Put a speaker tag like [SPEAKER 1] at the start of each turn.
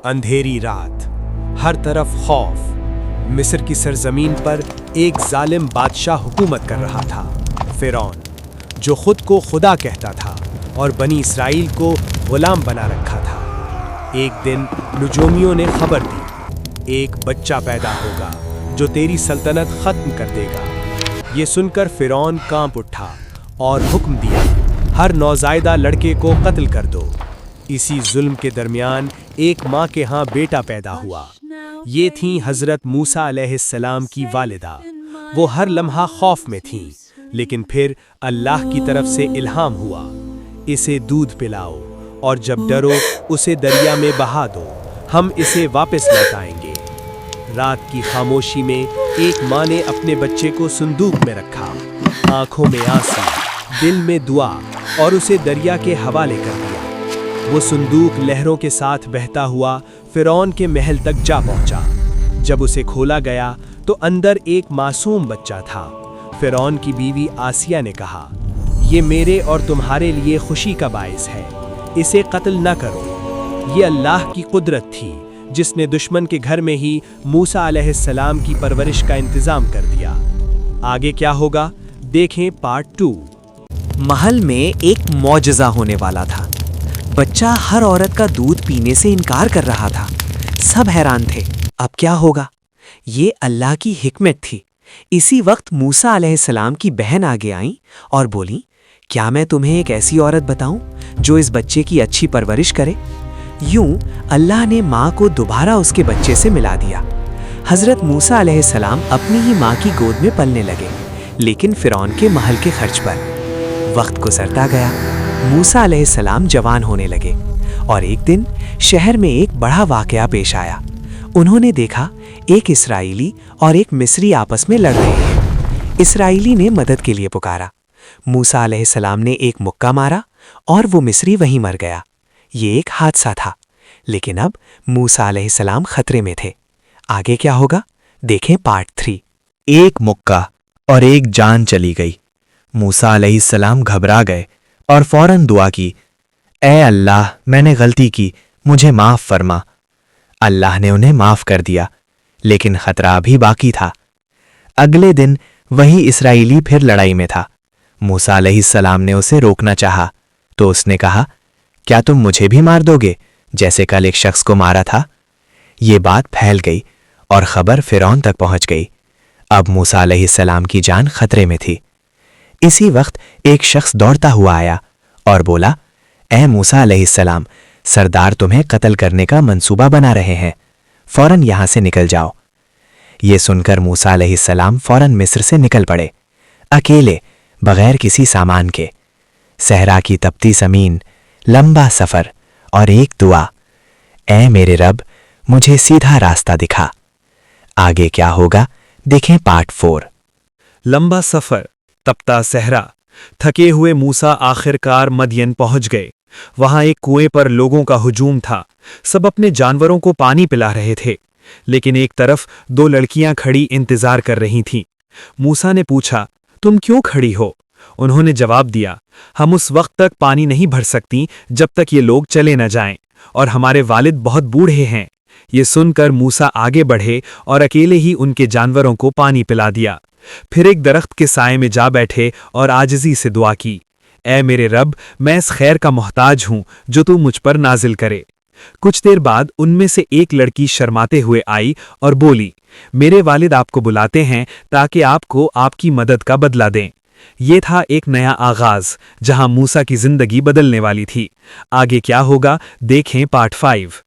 [SPEAKER 1] اندھیری رات، ہر طرف خوف۔ مصر کی سرزمین پر ایک ظالم بادشاہ حکومت کر رہا تھا، فرعون، جو خود کو خدا کہتا تھا اور بنی اسرائیل کو غلام بنا رکھا تھا۔ ایک دن نجومیوں نے خبر دی، ایک بچہ پیدا ہوگا جو تیری سلطنت ختم کر دے گا۔ یہ سن کر فرعون کانپ اٹھا اور حکم دیا، ہر نوزائیدہ لڑکے کو قتل کر دو۔ اسی ظلم کے درمیان ایک ماں کے ہاں بیٹا پیدا ہوا۔ یہ تھیں حضرت موسیٰ علیہ السلام کی والدہ۔ وہ ہر لمحہ خوف میں تھیں، لیکن پھر اللہ کی طرف سے الہام ہوا، اسے دودھ پلاؤ اور جب ڈرو اسے دریا میں بہا دو، ہم اسے واپس لوٹائیں گے۔ رات کی خاموشی میں ایک ماں نے اپنے بچے کو صندوق میں رکھا، آنکھوں میں آنسو، دل میں دعا، اور اسے دریا کے حوالے کر دیا۔ وہ صندوق لہروں کے ساتھ بہتا ہوا فرعون کے محل تک جا پہنچا۔ جب اسے کھولا گیا تو اندر ایک معصوم بچہ تھا۔ فرعون کی بیوی آسیہ نے کہا، یہ میرے اور تمہارے لیے خوشی کا باعث ہے، اسے قتل نہ کرو۔ یہ اللہ کی قدرت تھی جس نے دشمن کے گھر میں ہی موسیٰ علیہ السلام کی پرورش کا انتظام کر دیا۔ آگے کیا ہوگا دیکھیں پارٹ 2۔
[SPEAKER 2] محل میں ایک معجزہ ہونے والا تھا۔ بچہ ہر عورت کا دودھ پینے سے انکار کر رہا تھا۔ سب حیران تھے، اب کیا ہوگا؟ یہ اللہ کی حکمت تھی۔ اسی وقت موسیٰ علیہ السلام کی بہن آگے آئیں اور بولیں، کیا میں تمہیں ایک ایسی عورت بتاؤں جو اس بچے کی اچھی پرورش کرے؟ یوں اللہ نے ماں کو دوبارہ اس کے بچے سے ملا دیا۔ حضرت موسیٰ علیہ السلام اپنی ہی ماں کی گود میں پلنے لگے، لیکن فرعون کے محل کے خرچ پر۔ وقت گزرتا گیا، موسیٰ علیہ السلام جوان ہونے لگے، اور ایک دن شہر میں ایک بڑا واقعہ پیش آیا۔ انہوں نے دیکھا ایک اسرائیلی اور ایک مصری آپس میں لڑ رہے ہیں۔ اسرائیلی نے مدد کے لیے پکارا، موسیٰ علیہ السلام نے ایک مکہ مارا اور وہ مصری وہیں مر گیا۔ یہ ایک حادثہ تھا، لیکن اب موسیٰ علیہ السلام خطرے میں تھے۔ آگے کیا ہوگا دیکھیں پارٹ 3۔
[SPEAKER 3] ایک مکہ اور ایک جان چلی گئی۔ موسیٰ علیہ السلام گھبرا گئے اور فوراً دعا کی، اے اللہ، میں نے غلطی کی، مجھے معاف فرما۔ اللہ نے انہیں معاف کر دیا، لیکن خطرہ ابھی باقی تھا۔ اگلے دن وہی اسرائیلی پھر لڑائی میں تھا۔ موسیٰ علیہ السلام نے اسے روکنا چاہا تو اس نے کہا، کیا تم مجھے بھی مار دو گے جیسے کل ایک شخص کو مارا تھا؟ یہ بات پھیل گئی اور خبر فرعون تک پہنچ گئی۔ اب موسیٰ علیہ السلام کی جان خطرے میں تھی۔ اسی وقت ایک شخص دوڑتا ہوا آیا اور بولا، اے موسیٰ علیہ السلام، سردار تمہیں قتل کرنے کا منصوبہ بنا رہے ہیں، فوراً یہاں سے نکل جاؤ۔ یہ سن کر موسیٰ علیہ السلام فوراً مصر سے نکل پڑے، اکیلے، بغیر کسی سامان کے۔ صحرا کی تپتی زمین، لمبا سفر اور ایک دعا، اے میرے رب، مجھے سیدھا راستہ دکھا۔ آگے کیا ہوگا دیکھیں پارٹ 4۔
[SPEAKER 4] لمبا سفر، تپتا صحرا، تھکے ہوئے موسیٰ آخر کار مدین پہنچ گئے۔ وہاں ایک کنویں پر لوگوں کا ہجوم تھا، سب اپنے جانوروں کو پانی پلا رہے تھے، لیکن ایک طرف 2 لڑکیاں کھڑی انتظار کر رہی تھیں۔ موسیٰ نے پوچھا، تم کیوں کھڑی ہو؟ انہوں نے جواب دیا، ہم اس وقت تک پانی نہیں بھر سکتی جب تک یہ لوگ چلے نہ جائیں، اور ہمارے والد بہت بوڑھے ہیں۔ یہ سن کر موسیٰ آگے بڑھے اور اکیلے ہی ان کے جانوروں کو پانی پلا دیا۔ پھر ایک درخت کے سائے میں جا بیٹھے اور عاجزی سے دعا کی، اے میرے رب، میں اس خیر کا محتاج ہوں جو تو مجھ پر نازل کرے۔ کچھ دیر بعد ان میں سے ایک لڑکی شرماتے ہوئے آئی اور بولی، میرے والد آپ کو بلاتے ہیں تاکہ آپ کو آپ کی مدد کا بدلہ دیں۔ یہ تھا ایک نیا آغاز جہاں موسیٰ کی زندگی بدلنے والی تھی۔ آگے کیا ہوگا دیکھیں پارٹ 5۔